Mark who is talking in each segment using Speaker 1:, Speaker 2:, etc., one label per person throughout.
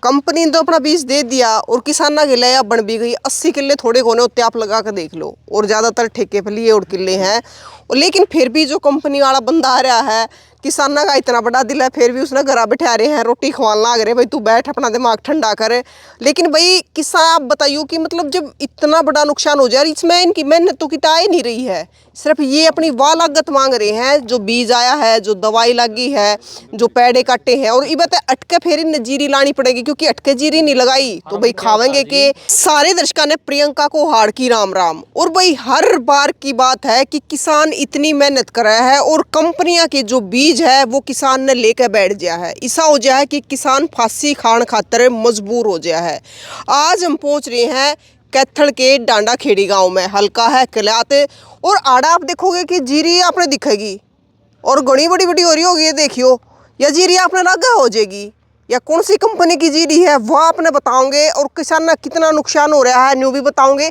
Speaker 1: Company ने तो अपना बीज दे दिया और किसाना के लिए बन भी गई। 80 किले थोड़े कोने होते आप लगा कर देख लो, और ज़्यादातर ठेके पे लिए और किले हैं। और लेकिन फिर भी जो कंपनी वाला बंदा आ रहा है, किसाना का इतना बड़ा दिल है, फिर भी उसने घर बैठा रहे हैं, रोटी खवाना लाग रहे, भाई तू बैठ अपना दिमाग ठंडा करे। लेकिन भाई किसान, आप बताइयो कि मतलब जब इतना बड़ा नुकसान हो जाए, इसमें इनकी मेहनत तो कितना आ ही नहीं रही है, सिर्फ ये अपनी वाह लागत मांग रहे हैं। जो बीज आया है, जो दवाई लगी है, जो पेड़े काटे हैं, और ये बता अटके फेरी ने जीरी लानी पड़ेगी, क्योंकि अटके जीरी नहीं लगाई तो भाई खावेंगे के। सारे दर्शकों ने प्रियंका को हाड़ की राम राम। और भाई हर बार की बात है कि किसान इतनी मेहनत कर रहा है और कंपनियां के जो बीज है वो किसान ने लेकर बैठ गया है। ऐसा हो गया है कि किसान फांसी खान खातर मजबूर हो गया है। आज हम पहुंच रहे हैं कैथल के डांडा खेड़ी गांव में, हल्का है कल्यात। और आड़ा आप देखोगे कि जीरी आपने दिखेगी और घनी बड़ी बड़ी हो रही होगी, ये देखियो, या जीरी आपने लागा हो जाएगी, या कौन सी कंपनी की जीरी है वह आपने बताओगे, और किसान का कितना नुकसान हो रहा है न्यू भी बताओगे।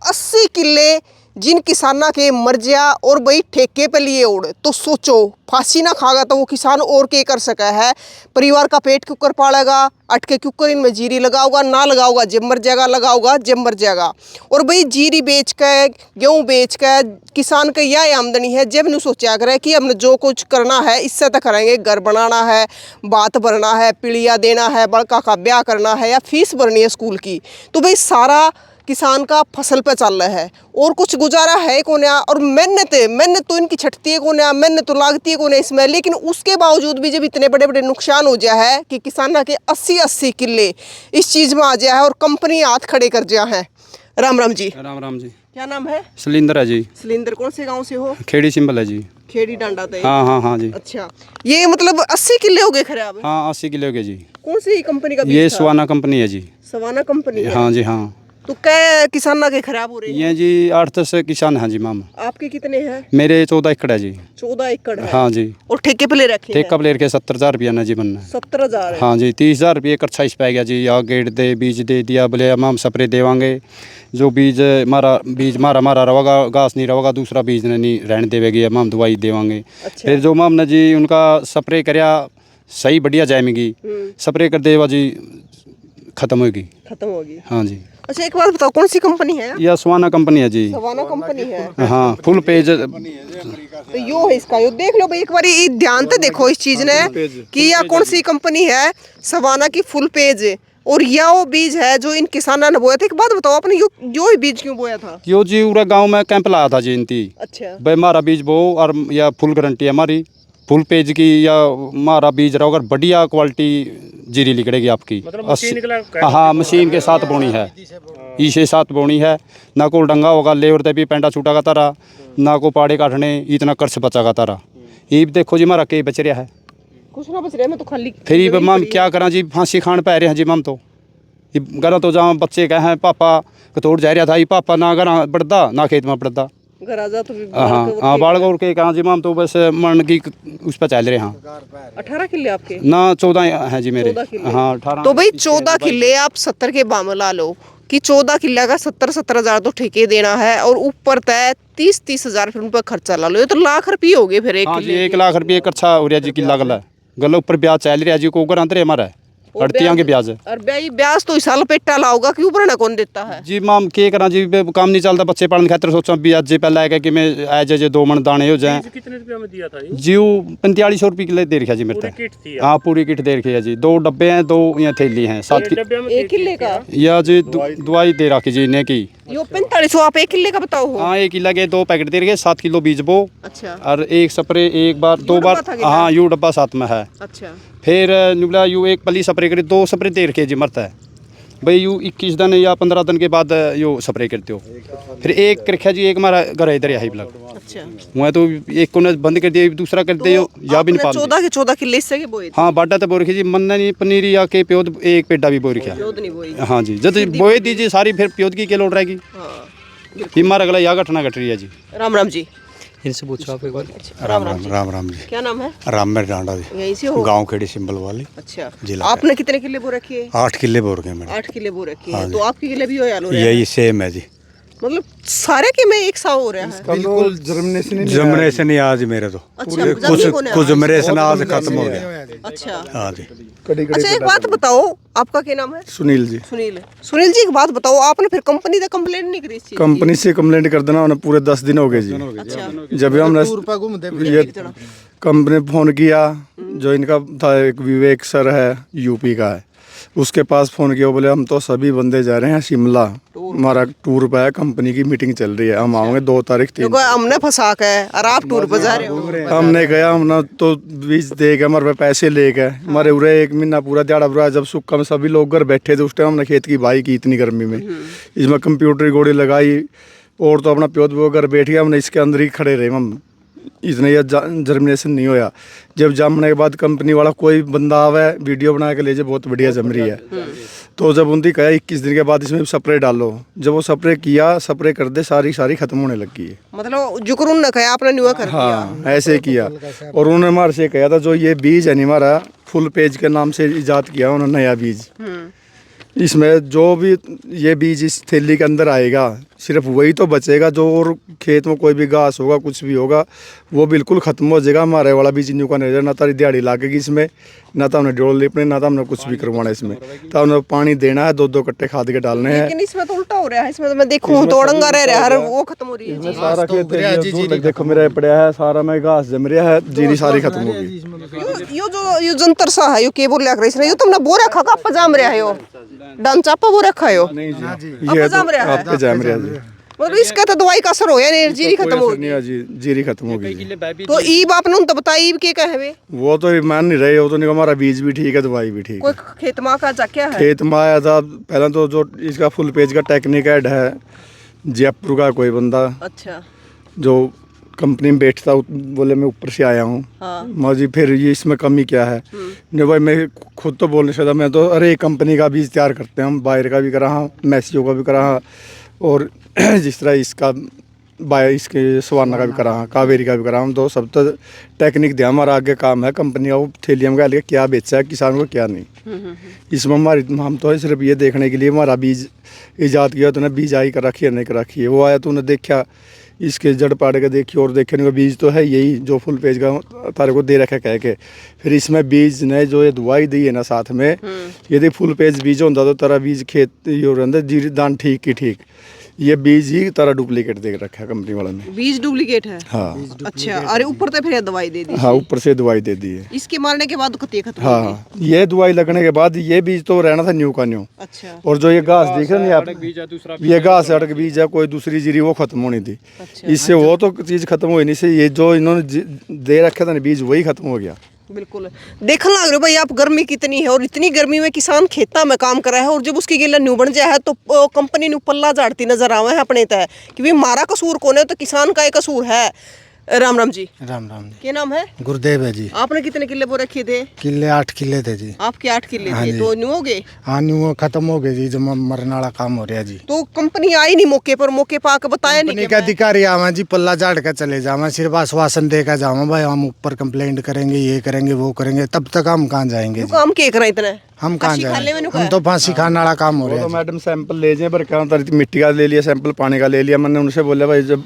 Speaker 1: 80 किले जिन किसाना के मर गया और भाई ठेके पे लिए उड़, तो सोचो फांसी ना खागा तो वो किसान और क्या कर सका है। परिवार का पेट क्यों कर पालेगा, अटके क्यों कर इनमें जीरी लगाओगा, ना लगाओगा जब मर जाएगा, लगाओगा जब मर जाएगा। और भाई जीरी बेच के, गेहूँ बेच के किसान का यह आमदनी है। जब नहीं सोचा करे कि हमने जो कुछ करना है इससे तो करेंगे, घर बनाना है, बात भरना है, पीढ़िया देना है, बड़का का ब्याह करना है, या फीस भरनी है स्कूल की, तो भाई सारा किसान का फसल पे चल रहा है, और कुछ गुजारा है कौन। और मेहनत तो इनकी छटती है कौन, मेहनत तो लागती है कौन इसमें। लेकिन उसके बावजूद भी जब इतने बड़े बड़े नुकसान हो गया है कि किसाना के 80 किले इस चीज़ में आ गया है और कंपनी हाथ खड़े कर दिया है। राम राम जी।
Speaker 2: राम राम जी।
Speaker 1: क्या नाम है?
Speaker 2: सिलेंडर है जी।
Speaker 1: सिलेंडर, कौन से गाँव से हो?
Speaker 2: खेड़ी सिंबल है जी।
Speaker 1: खेड़ी डांडा थे?
Speaker 2: हाँ हाँ हाँ जी।
Speaker 1: अच्छा, ये मतलब 80 किले हो गए खराब?
Speaker 2: हाँ 80 किलो के जी।
Speaker 1: कौन सी कंपनी का बीज
Speaker 2: ये
Speaker 1: था?
Speaker 2: सवाना कंपनी है जी।
Speaker 1: सवाना कंपनी है?
Speaker 2: हाँ जी हाँ।
Speaker 1: तो क्या किसाना के खराब हो रहे हैं?
Speaker 2: ये जी 8-10 किसान हैं जी मामा।
Speaker 1: आपके कितने हैं?
Speaker 2: मेरे 14 एकड़ है जी।
Speaker 1: 14 एकड़ है?
Speaker 2: हाँ जी।
Speaker 1: और ठेके पे ले रखे हैं?
Speaker 2: ठेका प्लेयर के 70,000 रुपया ना जी बनना।
Speaker 1: 70,000?
Speaker 2: हाँ जी। 30,000 रुपये कच्चा इस पै गया जी। या गेट दे बीज दे दिया, बोले हम स्प्रे देवांगे, जो बीज मारा रहोगा, घास नहीं रहोगा, दूसरा बीज नहीं रहने देवेगी, हम दवाई देवांगे।
Speaker 1: अच्छा।
Speaker 2: फिर जो माम ने जी उनका स्प्रे कराया, सही बढ़िया जाएगी, स्प्रे कर देवा जी खत्म होगी। हाँ जी।
Speaker 1: अच्छा एक बात बताओ, कौन सी कंपनी है?
Speaker 2: यह सवाना कंपनी है जी।
Speaker 1: सवाना कंपनी है?
Speaker 2: हाँ फुल पेज।
Speaker 1: तो यो है इसका, यो देख लो भाई एक बार, ध्यान से देखो इस चीज ने कि यह कौन सी कंपनी है। सवाना की फुल पेज, और यह वो बीज है जो इन किसानों ने बोया था। एक बात बताओ, आपने यो ही बीज क्यों बोया था?
Speaker 2: यो जी पूरा गांव में कैंप लाया था जी इनती।
Speaker 1: अच्छा। भाई
Speaker 2: हमारा बीज बो, और या फुल गारंटी है हमारी फुल पेज की, या हमारा बीज रहो अगर बढ़िया क्वालिटी जीरी निकलेगी आपकी। मतलब हाँ मशीन के साथ बोनी है, इसे साथ बोनी है। ना को डंगा होगा लेवर ते भी पेंडा छूटा का तारा, ना को पाड़े काटने, इतना कर्ज बचा का तारा। ये देखो जी हमारा के बच रहा है,
Speaker 1: कुछ ना बच रहा है। मैं तो खाली
Speaker 2: फिर माम क्या करा जी, फांसी खान पै रहे हैं जी माम। तो घर तो जहाँ बच्चे कहे हैं पापा कतोड़ जा रहा था, पापा ना घर बढ़ता ना खेत में बढ़ता। हाँ बाढ़ गौर के कहा जी माम, तो बस मन की उस पर चल रहे हैं।
Speaker 1: 18 किले आपके? ना
Speaker 2: 14 हैं जी मेरे। हाँ 18।
Speaker 1: तो भाई 14 किले आप 70 के बाम ला लो कि 14 किले का 70,000 तो ठेके देना है, और ऊपर तय 30,000 फिर उन पर खर्चा ला लो, ये तो लाख रुपये हो गए फिर एक किले।
Speaker 2: 1 लाख रुपये अच्छा हो रहा जी किला गला ऊपर ब्याज चल रहा जी को घर अंदर हमारा अड़तियाँ के ब्याज।
Speaker 1: और ब्याज तो इस साल पेटा लाओगा कि ऊपर ना कौन देता है
Speaker 2: जी माम के करा जी, काम नहीं चलता बच्चे पढ़ने खातर, सोचा ब्याज पहले आएगा कि मैं आज जे 2 मन दाने हो जाए।
Speaker 3: कितने रुपये में दिया था
Speaker 2: जी 4500 रुपये किलो दे रखा जी मेरे तक। हाँ पूरी किट दे रखी है जी। 2 डब्बे हैं, 2 यहाँ थैली हैं, 7
Speaker 1: एक किले का।
Speaker 2: या जी दवाई दे रखी जी इन्हें की।
Speaker 1: यो 4500 आप 1 किले का बताओ।
Speaker 2: हाँ 1 किलो के 2 पैकेट दे रखे, 7 किलो बीज बो।
Speaker 1: अच्छा।
Speaker 2: और 1 स्प्रे 1 बार 2 बार। हाँ यू डब्बा साथ में है।
Speaker 1: अच्छा।
Speaker 2: फिर निकला यू 1 पली स्प्रे करे, 2 स्प्रे दे रखे जी मरता है भाई। यू 21 दिन या 15 दिन के बाद यो स्प्रे करते हो। फिर 1 रखा जी, 1 हमारा घर इधर है ब्लॉक।
Speaker 1: अच्छा।
Speaker 2: वहाँ तो 1 को बंद कर दिया, दूसरा कर दे या भी नहीं पाल।
Speaker 1: 14 के 14 किले से बोए।
Speaker 2: हाँ बाटा तो बो रखी जी, मन नहीं पनीरी या के प्योद 1 पेडा भी बो रखा। हाँ जी जब बोए दीजिए सारी, फिर प्योद की लोड रहेगी। हमारा अगला या घटना घट रही है जी।
Speaker 1: राम राम जी।
Speaker 4: इनसे पूछो आप एक बार।
Speaker 5: राम जी।
Speaker 1: क्या नाम है?
Speaker 5: राम मेरे डांडा जी।
Speaker 1: यहीं से हो?
Speaker 5: गांव खेड़ी सिंबल वाली।
Speaker 1: अच्छा।
Speaker 5: जिला।
Speaker 1: आपने कितने किले बो रखी है?
Speaker 5: 8 किले बो रखे मैंने।
Speaker 1: 8 किले बो रखी
Speaker 5: हाँ
Speaker 1: है।
Speaker 5: जी।
Speaker 1: तो आपके किले भी हो यार?
Speaker 5: यही सेम है जी।
Speaker 1: मतलब सारे के में एक सा हो रहा है।
Speaker 3: बिल्कुल
Speaker 5: जर्मिनेशन ही आज मेरे तो
Speaker 1: अच्छा,
Speaker 5: पूरे
Speaker 1: जल्दी
Speaker 5: कुछ
Speaker 1: होने
Speaker 5: कुछ
Speaker 1: आज।
Speaker 5: जर्मिनेशन आज खत्म हो गया
Speaker 1: अच्छा
Speaker 5: आज ही।
Speaker 1: अच्छा, एक बात बताओ, आपका क्या नाम है?
Speaker 5: सुनील जी,
Speaker 1: सुनील। सुनील जी, एक बात बताओ, आपने फिर कंपनी से कंप्लेंट नहीं करी इस चीज़ की?
Speaker 5: कंपनी से कंप्लेंट कर देना उन्हें पूरे 10 दिन हो गए जी।
Speaker 1: अच्छा
Speaker 5: जब हमने ये कंपनी फोन किया, जो इनका था एक विवेक सर है, यूपी का है, उसके पास फ़ोन किया। वो बोले हम तो सभी बंदे जा रहे हैं शिमला, हमारा टूर पे है, कंपनी की मीटिंग चल रही है, हम आएंगे 2 तारीख 3।
Speaker 1: देखो, हमने फंसा के और आप टूर पर जा रहे हो।
Speaker 5: हमने गया, हमने तो बीज दे के हमारे पे पैसे ले गए, हमारे उरे 1 महीना पूरा दिहाड़ा बुरा। जब सुक्का में सभी लोग घर बैठे थे, उस टाइम हमने खेत की बाई की इतनी गर्मी में, इसमें कंप्यूटर की गोड़ी लगाई और तो अपना प्योत वो घर बैठ गया, हमने इसके अंदर ही खड़े रहे हम। इतने यह जर्मिनेशन नहीं होया। जब जमने के बाद कंपनी वाला कोई बंदा आवे, वीडियो बना के ले जाए, बहुत बढ़िया जम रही है। तो जब उनकी कहा 21 दिन के बाद इसमें स्प्रे डालो, जब वो स्प्रे किया, स्प्रे कर दे, सारी खत्म होने लगी है।
Speaker 1: मतलब जुकरून न कहा, आपने न्यू कर दिया।
Speaker 5: हाँ, ऐसे किया। और उन्होंने हमारे से कहा था, जो ये बीज है नहीं हमारा, फुल पेज के नाम से इजाद किया उन्होंने नया बीज। इसमें जो भी ये बीज इस थैली के अंदर आएगा, सिर्फ वही तो बचेगा, जो और खेत में कोई भी घास होगा, कुछ भी होगा, वो बिल्कुल ख़त्म हो जाएगा। हमारे वाला बीज न्यू का नहीं, ना तारी दिहाड़ी लागेगी इसमें, ना तो हमने डोल लिपने, ना तो हमने कुछ भी करवाना इसमें। तो हमने पानी देना है, 2-2 कट्टे खाद के डालने हैं।
Speaker 1: लेकिन इसमें तो उल्टा हो रहा है, इसमें तो मैं देखूं तो अड़ंगा रह रहा है, वो खत्म हो रही है।
Speaker 5: सारा खेत देखो मेरा पड़ा है, सारा में घास जम रहा है, जीरी सारी खत्म हो गई।
Speaker 1: यो जंतर सा है, यो केबल लग रही है, यो तुमने बो रखा का पजाम रहा है, यो डांचा पे वो रखा है यो।
Speaker 5: नहीं जी,
Speaker 1: अब
Speaker 5: ये
Speaker 1: जम रहा है।
Speaker 5: आपके जम रहा है जी।
Speaker 1: मतलब इसका तो दवाई का असर होया नहीं, जीरी खत्म हो
Speaker 5: कोई असर
Speaker 1: गई।
Speaker 5: नहीं है जी, जीरी खत्म हो गई जी।
Speaker 1: तो ईब आपने तो बताई, ईब के कहे वे?
Speaker 5: वो तो मान नहीं रहे, वो तो नहीं, हमारा बीज भी ठीक है, दवाई भी ठीक
Speaker 1: कोई
Speaker 5: है।
Speaker 1: खेत माँ का क्या है?
Speaker 5: खेत में आया था पहले तो, जो इसका फुल पेज का टेक्निक हेड है जयपुर का कोई बंदा,
Speaker 1: अच्छा,
Speaker 5: जो कंपनी में बैठता, बोले मैं ऊपर से आया हूँ।
Speaker 1: हाँ।
Speaker 5: मौजी फिर ये इसमें कमी क्या है? नहीं भाई, मैं खुद तो बोल नहीं सकता, मैं तो अरे कंपनी का बीज तैयार करते हैं हम, बाहर का भी करा हाँ, मैसियो का भी करा हाँ, और जिस तरह इसका इसके सवारना का भी करा हाँ, कावेरी का भी करा हम। तो सब तो टेक्निक दिया, हमारा आगे काम है कंपनी का, वो थैलियम का लेके क्या बेचा है किसान को क्या नहीं। इसमें हमारी हम तो सिर्फ ये देखने के लिए हमारा बीज ईजाद किया, तूने बीज आई कर रखी है नहीं कर रखी है। वो आया, तूने देखा इसके जड़ पाड़ के देखी, और देखने का बीज तो है यही जो फुल पेज का तारे को दे रखा कह के। फिर इसमें बीज ने जो ये दवाई दी है ना साथ में, यदि फुल पेज बीज होता तो तारा बीज खेत जीरी दान ठीक की ठीक, ये बीज ही तारा डुप्लीकेट दे रखा है कंपनी वाला ने।
Speaker 1: बीज डुप्लीकेट है?
Speaker 5: हाँ।
Speaker 1: अच्छा, अरे ऊपर तो फिर ये दवाई दे दी?
Speaker 5: हाँ, ऊपर से दवाई दे दी है।
Speaker 1: इसके मारने के बाद कते खत्म हो गई?
Speaker 5: हाँ, ये दवाई लगने के बाद ये बीज तो रहना था न्यू का न्यू।
Speaker 1: अच्छा,
Speaker 5: और जो ये घास दिख रहा है आप, ये घास अड़क बीज है, कोई दूसरी जीरी वो खत्म होनी थी। इससे वो तो चीज़ खत्म हुई नहीं, से ये जो इन्होंने दे रखा था ना बीज, वही खत्म हो गया।
Speaker 1: बिल्कुल। देखने लग रहे हो भाई आप, गर्मी कितनी है, और इतनी गर्मी में किसान खेता में काम कर रहा है, और जब उसकी गिल्ला न्यू बन जाए है तो कंपनी न्यू पल्ला झाड़ती नजर आवे है अपने तय कि भाई मारा कसूर कौन है, तो किसान का एक कसूर है। राम राम जी।
Speaker 3: राम राम जी।
Speaker 1: क्या नाम है?
Speaker 3: गुरुदेव है जी।
Speaker 1: आपने कितने किले बो रखे थे?
Speaker 3: किले 8 किले थे जी।
Speaker 1: आपके 8 किले थे, तो न्यू हो गए?
Speaker 3: हाँ, न्यू खत्म हो गए जी, जो मरने वाला काम हो रहा जी।
Speaker 1: तो कंपनी आई नहीं मौके पर, मौके पर आकर बताया नहीं?
Speaker 3: कंपनी का अधिकारी आवा जी, पल्ला झाड़ कर चले जावा, सिर्फ आश्वासन देकर जावा, भाई हम ऊपर कंप्लेंट करेंगे, ये करेंगे वो करेंगे, तब तक हम कहाँ जाएंगे जी?
Speaker 1: काम के करा इतना?
Speaker 3: हम कहाँ
Speaker 1: फांसी खाने में
Speaker 3: जाएंगे?
Speaker 1: नुका
Speaker 3: हम तो फांसी खाने वाला काम हो
Speaker 5: वो
Speaker 3: रहा
Speaker 5: तो
Speaker 3: है।
Speaker 5: मैडम सैंपल ले जाए, पर क्या मिट्टी का ले लिया सैंपल, पानी का ले लिया। मैंने उनसे बोला भाई, जब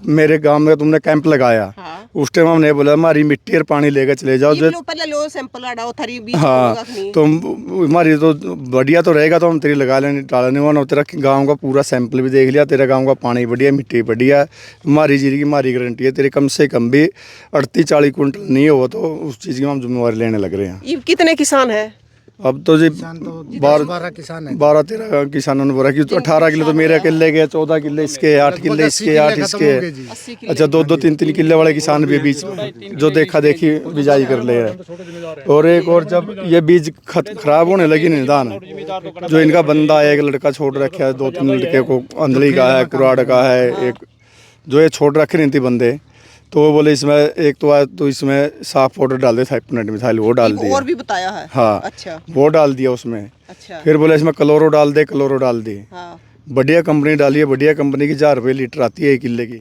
Speaker 5: मेरे गांव में तुमने कैंप लगाया,
Speaker 1: हाँ।
Speaker 5: उस टाइम हमने बोला हमारी मिट्टी और पानी लेकर चले जाओ। जो
Speaker 1: पहले लो सैंपल हटाओ, थारी बीज
Speaker 5: हाँ, तो हमारी तो बढ़िया तो रहेगा, तो हम तेरी लगा लेने डालने वाला। तेरा गांव का पूरा सैंपल भी देख लिया, तेरा गांव का पानी बढ़िया, मिट्टी बढ़िया, हमारी जीरी की हमारी गारंटी है। तेरे कम से कम भी 38-40 कुंटल नहीं हो तो उस चीज़ की हम जिम्मेवारी लेने लग रहे हैं।
Speaker 1: ये कितने किसान है?
Speaker 5: अब तो जी
Speaker 3: 12 किसान है।
Speaker 5: 12-13 किसानों ने बोला कि 18 किलो तो मेरे अकेले के, 14 किले इसके, 8 किले इसके, 8 इसके। अच्छा, 2-2, 3-3 किले वाले किसान भी बीच में जो देखा देखी बिजाई कर ले रहे। और एक और जब ये बीज खराब होने लगी निदान, जो इनका बंदा है, एक लड़का छोड़ रखा है, 2-3 लड़के को, अंधली का है, कुराड़ का है, एक जो ये छोड़ रखे नहीं थी बंदे, तो वो बोले इसमें एक तो आया, तो इसमें साफ पाउडर डाल दे, साइपोनेट मिथाइल, वो डाल दिया।
Speaker 1: और भी बताया है?
Speaker 5: हाँ।
Speaker 1: अच्छा,
Speaker 5: वो डाल दिया उसमें।
Speaker 1: अच्छा।
Speaker 5: फिर बोले इसमें क्लोरो डाल दे, क्लोरो डाल दी।
Speaker 1: हाँ।
Speaker 5: बढ़िया कंपनी डाली है, बढ़िया कंपनी की 1000 रुपये लीटर आती है 1 किले की,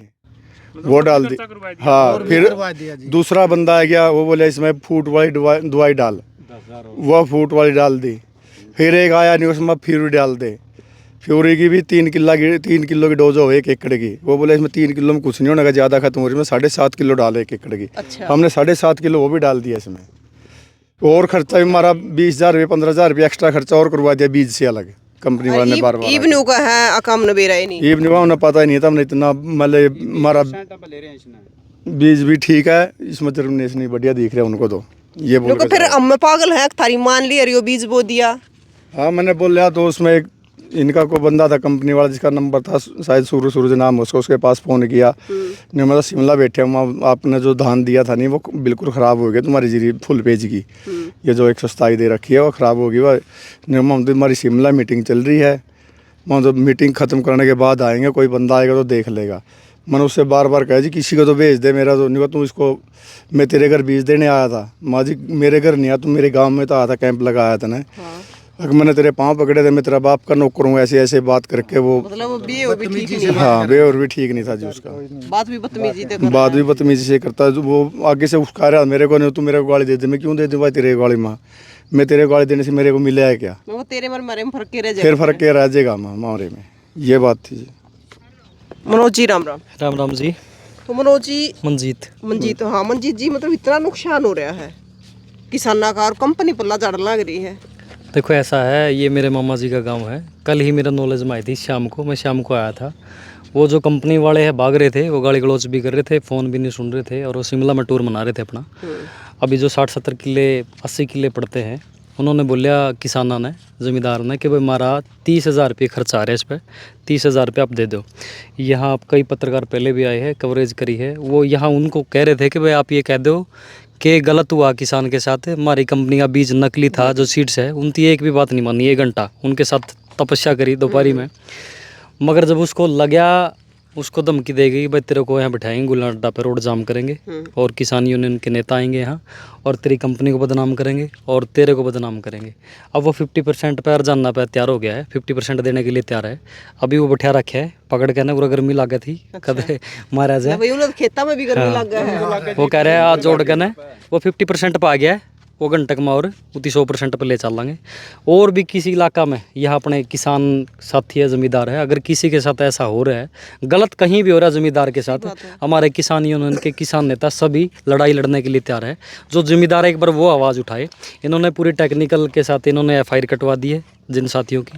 Speaker 5: वो डाल दी। हाँ, फिर दूसरा बंदा आ गया, वो बोले इसमें फूट वाली दवाई डाल, वो फूट वाली डाल दी। फिर एक आया नहीं, उसमें फिर डाल दे। फ्यूरी की भी 3 किलो की डोज हो 1 एकड़ की। वो बोले इसमें 3 किलो में कुछ नहीं होने का, ज़्यादा खत्म हो रही है। 7.5 किलो डाले 1 एकड़ की।
Speaker 1: अच्छा।
Speaker 5: हमने 7.5 किलो वो भी डाल दिया इसमें। और खर्चा भी हमारा 20,000 रुपये 15,000 रुपये एक्स्ट्रा खर्चा और करवा दिया बीज से अलग, कंपनी वाले ने बार बार।
Speaker 1: इवन्यू का है अकाम नबेरा ही नहीं,
Speaker 5: इवनिंग उन्हें पता ही नहीं था। हमने इतना मतलब हमारा बीज भी ठीक है, इसमें जर्मिनेशन नहीं बढ़िया दिख रहा है उनको। तो ये बोल
Speaker 1: लोग फिर हम पागल है थारी मान ली अरे बीज बो दिया।
Speaker 5: हाँ मैंने बोल लिया। तो उसमें एक इनका कोई बंदा था कंपनी वाला, जिसका नंबर था शायद सूरज नाम उसको, उसके पास फ़ोन किया। नहीं मतलब शिमला बैठे हम, आपने जो धान दिया था नहीं वो बिल्कुल ख़राब हो गया तुम्हारी जीरी फुल पेज की। ये जो 127 दे रखी है वो ख़राब होगी। वह हमारी शिमला मीटिंग चल रही है, मतलब मीटिंग ख़त्म करने के बाद आएंगे, कोई बंदा आएगा तो देख लेगा। मैंने उससे बार बार कहा जी किसी को तो भेज दे, मेरा तो नहीं। तुम इसको, मैं तेरे घर बीज देने आया था। माँ जी मेरे घर नहीं आया, तुम मेरे गाँव में तो आया था, कैंप लगाया था ना। अगर मैंने तेरे पाँव पकड़े थे, मैं तेरा बाप का नौकर हूँ, ऐसे ऐसे बात करके वो
Speaker 1: मतलब बेव भी ठीक नहीं,
Speaker 5: हाँ बेवर भी ठीक नहीं था जी उसका।
Speaker 1: बात भी बदतमीजी से
Speaker 5: बात भी बदतमीजी से करता है। वो आगे से उसका रहा मेरे को, नहीं तू मेरे को गाली दे दे। मैं क्यों दे दूँ भाई तेरे गाली? माँ मैं तेरे गाली देने से मेरे को मिला है क्या?
Speaker 1: वो तेरे मारे में फर्क के रह जाएगा।
Speaker 5: फिर फर्क क्या रह जाएगा माँ मारे में? ये बात थी जी।
Speaker 1: मनोज जी राम राम।
Speaker 4: राम राम जी।
Speaker 1: तो मनोज जी,
Speaker 4: मंजीत
Speaker 1: हाँ मंजीत जी, मतलब इतना नुकसान हो रहा है किसाना का और कंपनी पल्ला झाड़ लग रही है।
Speaker 4: देखो ऐसा है, ये मेरे मामा जी का गांव है। कल ही मेरा नॉलेज में आई थी शाम को, मैं शाम को आया था। वो जो कंपनी वाले हैं भाग रहे थे, वो गाली गलौच भी कर रहे थे, फ़ोन भी नहीं सुन रहे थे, और वो शिमला में टूर मना रहे थे अपना। अभी जो 60-70 किले 80 किले पड़ते हैं, उन्होंने बोलिया किसाना ने, ज़मींदार ने, कि भाई हमारा 30,000 रुपये खर्चा आ रहा है इस पर, 30,000 रुपये आप दे दो। यहाँ आप कई पत्रकार पहले भी आए हैं, कवरेज करी है। वो यहाँ उनको कह रहे थे कि भाई आप ये कह दो कि गलत हुआ किसान के साथ, हमारी कंपनी का बीज नकली था, जो सीड्स है उनकी एक भी बात नहीं मानी। 1 घंटा उनके साथ तपस्या करी दोपहरी में, मगर जब उसको लगा, उसको धमकी दे गई भाई तेरे को यहाँ बिठाएंगे गुल्ला अड्डा पर, रोड जाम करेंगे और किसान यूनियन के नेता आएंगे यहाँ और तेरी कंपनी को बदनाम करेंगे और तेरे को बदनाम करेंगे। अब वो 50% पर जानना पे तैयार हो गया है, 50% देने के लिए तैयार है। अभी वो बैठा रखे है पकड़ के ना, पूरा गर्मी लगा थी कदे महाराज है।
Speaker 1: खेता में भी गर्मी लग गया है।
Speaker 4: वो कह रहे हैं आज जोड़ के ना वो 50% पर आ गया है, वो घंटे में और उती 100% पर ले चल लेंगे। और भी किसी इलाका में यहाँ अपने किसान साथी है, ज़मींदार है, अगर किसी के साथ ऐसा हो रहा है, गलत कहीं भी हो रहा है ज़मींदार के साथ, हमारे किसान यूनियन के किसान नेता सभी लड़ाई लड़ने के लिए तैयार है। जो ज़मींदार एक बार वो आवाज़ उठाए, इन्होंने पूरी टेक्निकल के साथ इन्होंने FIR कटवा दी है जिन साथियों की,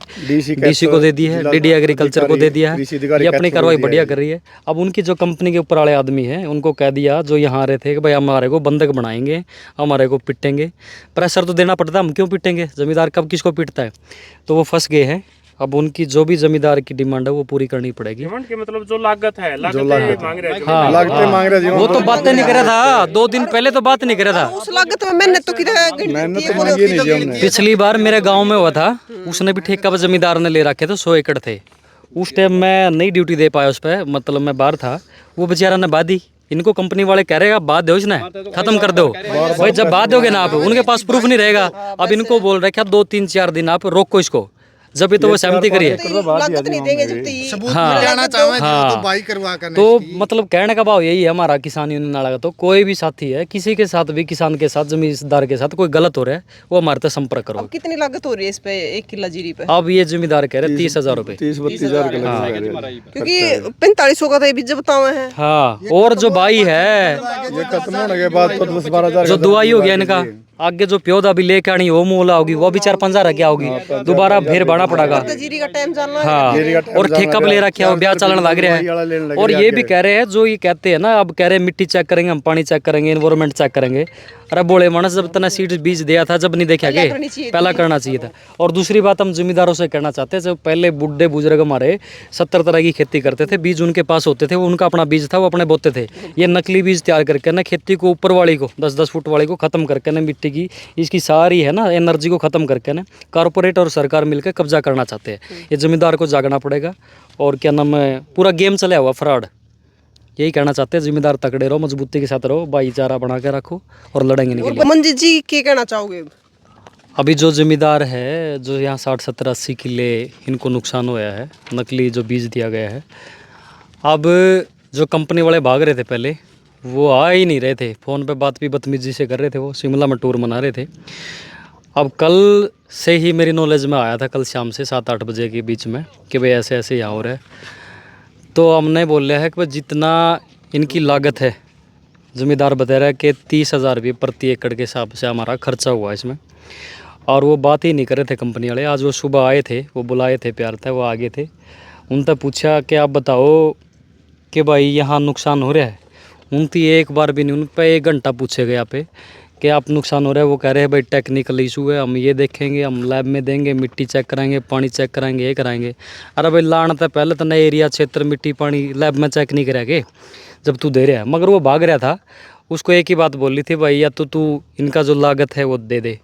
Speaker 4: DC को दे दी है, DD एग्रीकल्चर को दे दिया है। ये अपनी कार्रवाई बढ़िया कर रही है। अब उनकी जो कंपनी के ऊपर वाले आदमी हैं उनको कह दिया, जो यहाँ आ रहे थे, कि भाई हमारे को बंधक बनाएंगे, हमारे को पिटेंगे। प्रेशर तो देना पड़ता है, हम क्यों पिटेंगे? ज़मींदार कब किसको पिटता है? तो वो फंस गए हैं। अब उनकी जो भी ज़मींदार की डिमांड है वो पूरी करनी पड़ेगी।
Speaker 6: मतलब जो लागत है, लागत मांग रहे हैं।
Speaker 4: हाँ,
Speaker 5: लागते मांग रहे
Speaker 4: वो तो बातें नहीं कर रहा था, 2 दिन पहले तो बात नहीं कर रहा था।
Speaker 1: उस लागत में मैंने तो
Speaker 5: मैंने तो मांगी नहीं जी हमने।
Speaker 4: पिछली बार मेरे गांव में हुआ था, उसने भी ठेका पर जमींदार ने ले रखे थे, 100 एकड़ थे। उस टाइम मैं नहीं ड्यूटी दे पाया उस पर, मतलब मैं बाहर था। वो बेचारा ने बादी, इनको कंपनी वाले कह रहे हैं बाद दो, इसने खत्म कर दो। भाई जब बाद दोगे ना आप, उनके पास प्रूफ नहीं रहेगा। अब इनको बोल रहे क्या 2-3-4 दिन आप रोको इसको, जब भी तो वो सहमति करिए।
Speaker 1: लागत नहीं देंगे जब तक
Speaker 3: सबूत
Speaker 4: हाँ।
Speaker 3: मिल जाना चाहे
Speaker 4: हाँ।
Speaker 3: तो बाई करवा करने
Speaker 4: तो मतलब कहने का भाव यही है हमारा किसान यूनियन वाला का, तो कोई भी साथी है, किसी के साथ भी, किसान के साथ, जमींदार के साथ कोई गलत हो रहा है, वो हमारे से संपर्क करो।
Speaker 1: अब कितनी लागत हो रही है इस पे 1 किला जीरी पे?
Speaker 4: अब ये जमींदार कह रहे 30,000 रुपये,
Speaker 5: 30-32 हज़ार के लग
Speaker 1: क्योंकि 4500 का तो ये बीज बताए हैं।
Speaker 4: हाँ। और जो भाई है,
Speaker 5: ये खत्म होने के बाद तो 10-12 हज़ार
Speaker 4: जो दुआई हो गया इनका, आगे जो प्योदा भी लेके आनी वो मोला होगी, वो भी 4-5 हज़ार क्या होगी, दोबारा फिर भाड़ा पड़ेगा।
Speaker 1: जीरी का टाइम जानना है।
Speaker 4: हाँ, और ठेका पे ले रखा है, ब्याह चलन लग रहा है। और ये भी कह रहे हैं, जो ये कहते हैं ना, अब कह रहे हैं मिट्टी चेक करेंगे, हम पानी चेक करेंगे, एनवायरमेंट चेक करेंगे। अरे बोले मानस, जब इतना सीड बीज दिया था, जब नहीं देखा के पहला करना चाहिए था। और दूसरी बात हम जमींदारों से कहना चाहते हैं, जब पहले बुढ़े बुजुर्ग हमारे 70 तरह की खेती करते थे, बीज उनके पास होते थे, वो उनका अपना बीज था, वो अपने बोते थे। ये नकली बीज तैयार करके ना खेती को ऊपर वाली को 10-10 फुट वाली को खत्म करके ना, मिट्टी की इसकी सारी है ना एनर्जी को खत्म करके ना, कारपोरेट और सरकार मिलकर कब्जा करना चाहते हैं। ये जमींदार को जागना पड़ेगा। और क्या नाम है, पूरा गेम चला हुआ फ्रॉड। यही कहना चाहते हैं, जिम्मेदार तकड़े रहो, मजबूती के साथ रहो, भाईचारा बना के रखो और लड़ेंगे नहीं।
Speaker 1: और मंजीत जी क्या कहना चाहोगे?
Speaker 4: अभी जो जिम्मेदार है, जो यहाँ 60-70-80 किले इनको नुकसान हुआ है, नकली जो बीज दिया गया है। अब जो कंपनी वाले भाग रहे थे पहले, वो आ ही नहीं रहे थे, फ़ोन पे बात भी बदतमीजी से कर रहे थे, वो शिमला में टूर मना रहे थे। अब कल से ही मेरी नॉलेज में आया था कल शाम से 7-8 बजे के बीच में कि भाई ऐसे ऐसे यहाँ हो रहा है। तो हमने बोला है कि भाई जितना इनकी लागत है, ज़मींदार बता रहा है कि 30,000 रुपये प्रति एकड़ के हिसाब से हमारा खर्चा हुआ इसमें। और वो बात ही नहीं कर रहे थे कंपनी वाले। आज वो सुबह आए थे, वो बुलाए थे, प्यार था, वो आगे थे। उनसे पूछा कि आप बताओ कि भाई यहाँ नुकसान हो रहा है। उनकी एक बार भी नहीं, उन पर 1 घंटा पूछे गए पे कि आप नुकसान हो रहा है। वो कह रहे हैं भाई टेक्निकल इशू है, हम ये देखेंगे, हम लैब में देंगे, मिट्टी चेक कराएंगे, पानी चेक कराएंगे, ये कराएंगे। अरे भाई लान था पहले तो नए एरिया क्षेत्र मिट्टी पानी लैब में चेक नहीं कराएंगे जब तू दे रहा है। मगर वो भाग रहा था। उसको एक ही बात बोली थी, भाई या तो तू इनका जो लागत है वो दे दे,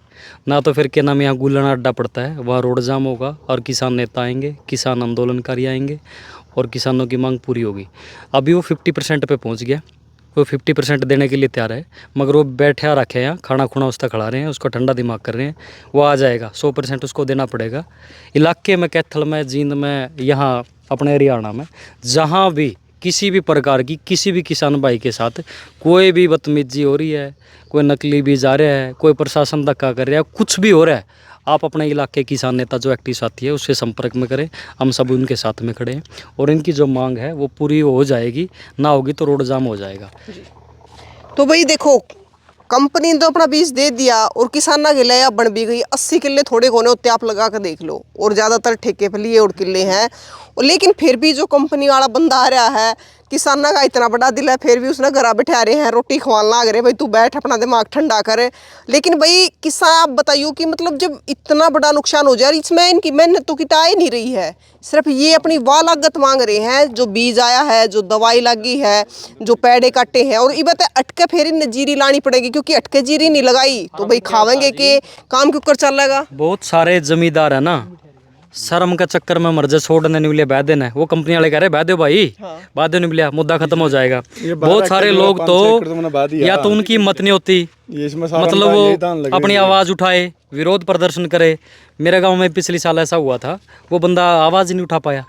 Speaker 4: ना तो फिर क्या नाम यहाँ गुल्लना अड्डा पड़ता है, वहाँ रोड जाम होगा और किसान नेता आएंगे, किसान आंदोलनकारी आएंगे और किसानों की मांग पूरी होगी। अभी वो 50% पे पहुँच गया। वो 50% देने के लिए तैयार है, मगर वो बैठा रखे हैं, खाना खुना उसका खिला रहे हैं, उसको ठंडा दिमाग कर रहे हैं। वो आ जाएगा, 100% उसको देना पड़ेगा। इलाके में, कैथल में, जींद में, यहाँ अपने हरियाणा में, जहाँ भी किसी भी प्रकार की किसी भी किसान भाई के साथ कोई भी बदतमीजी हो रही है, कोई नकली बीज आ रहा है, कोई प्रशासन धक्का कर रहा है, कुछ भी हो रहा है, आप अपने इलाके किसान नेता जो एक्टिव साथी है उससे संपर्क में करें। हम सब उनके साथ में खड़े हैं और इनकी जो मांग है वो पूरी हो जाएगी। ना होगी तो रोड जाम हो जाएगा।
Speaker 1: तो भाई देखो, कंपनी ने तो अपना बीज दे दिया और किसान ना गिला या बन भी गई। 80 किले थोड़े कोने उत्ते आप लगा कर देख लो, और ज़्यादातर ठेके पे लिए और किले हैं। लेकिन फिर भी जो कंपनी वाला बंदा आ रहा है, किसाना का इतना बड़ा दिल है, फिर भी उसने घर बैठा रहे हैं, रोटी खवाना लाग रहे, भाई तू बैठ अपना दिमाग ठंडा करे। लेकिन भाई किसान, आप बताइयो कि मतलब जब इतना बड़ा नुकसान हो जाए, इसमें इनकी मेहनत तो किटा ही नहीं रही है, सिर्फ ये अपनी वाह लागत मांग रहे हैं। जो बीज आया है, जो दवाई लगी है, जो पेड़े काटे हैं, और ये बता अटके फेर इन जीरी लानी पड़ेगी, क्योंकि अटके जीरी नहीं लगाई तो भाई खावेंगे के काम क्यों कर चलेगा।
Speaker 4: बहुत सारे जमींदार है ना, शर्म का चक्कर में मर्ज छोड़ने नहीं मिले, बह देना। वो कंपनी वाले कह रहे बह दो भाई, बह दो नहीं मिला, मुद्दा खत्म हो जाएगा। बहुत सारे लोग तो या तो उनकी हिम्मत नहीं होती, मतलब वो अपनी आवाज़ उठाए, विरोध प्रदर्शन करे। मेरे गांव में पिछले साल ऐसा हुआ था, वो बंदा आवाज़ ही नहीं उठा पाया।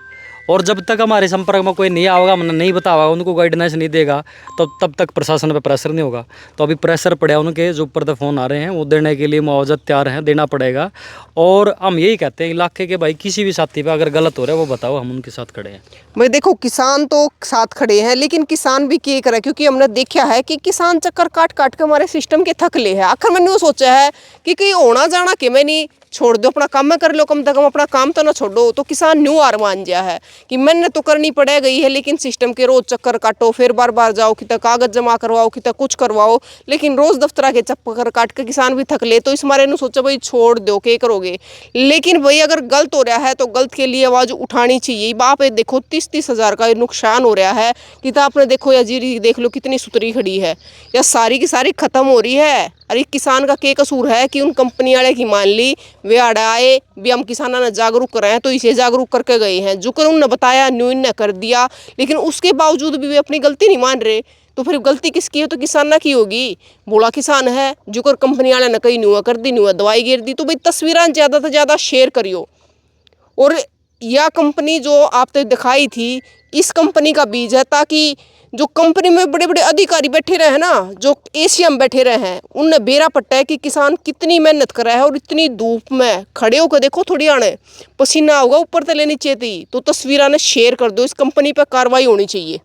Speaker 4: और जब तक हमारे संपर्क में कोई नहीं आएगा, मैंने नहीं बतावा, उनको गाइडेंस नहीं देगा, तो तब तक प्रशासन पे प्रेशर नहीं होगा। तो अभी प्रेशर पड़ा उनके जो ऊपर से फ़ोन आ रहे हैं, वो देने के लिए मुआवजा तैयार हैं, देना पड़ेगा। और हम यही कहते हैं इलाके के भाई, किसी भी साथी पे अगर गलत हो रहा है वो बताओ, हम उनके साथ खड़े हैं।
Speaker 1: भाई देखो, किसान तो साथ खड़े हैं, लेकिन किसान भी क्या करे, क्योंकि हमने देखा है कि किसान चक्कर काट काट के हमारे सिस्टम के थकले है। आखिर मैंने वो सोचा है कि कहीं होना जाना कि मैं नहीं छोड़ दो, अपना काम में कर लो, कम से कम अपना काम तो ना छोड़ो। तो किसान न्यू हार मान गया है कि मैंने तो करनी पड़े गई है, लेकिन सिस्टम के रोज चक्कर काटो, फिर बार बार जाओ, कितना कागज जमा करवाओ, कितना कुछ करवाओ, लेकिन रोज दफ्तरा के चक्कर काट के किसान भी थक ले। तो इस मारे ने सोचा भाई छोड़ दो, क्या करोगे। लेकिन भाई अगर गलत हो रहा है तो गलत के लिए आवाज उठानी चाहिए। बाप ये देखो 30-30 हज़ार का नुकसान हो रहा है, कितना आपने देखो, या जीरी देख लो कितनी सुतरी खड़ी है, या सारी की सारी खत्म हो रही है। अरे किसान का क्या कसूर है कि उन कंपनी वाले की मान ली, वे आए भी हम किसाना ने जागरूक कराए हैं, तो इसे जागरूक करके गए हैं, जो कर उन्होंने बताया न्यू ने कर दिया। लेकिन उसके बावजूद भी वे अपनी गलती नहीं मान रहे। तो फिर गलती किसकी है? तो किसान की होगी। बोला किसान है जो कर कंपनी वाले ने कहीं न्यू कर दी, न्यू दवाई गिर दी। तो भाई तस्वीरें ज़्यादा से ज़्यादा शेयर करियो। और यह कंपनी जो आपने दिखाई थी, इस कंपनी का बीज है, ताकि जो कंपनी में बड़े बड़े अधिकारी बैठे रहे हैं ना, जो एसीएम बैठे रहे हैं, उनने बेरा पट्टा है कि किसान कितनी मेहनत कर रहा है। और इतनी धूप में खड़े होकर देखो, थोड़ी आने पसीना होगा ऊपर से ले नीचे थी। तो तस्वीरें शेयर कर दो, इस कंपनी पर कार्रवाई होनी चाहिए।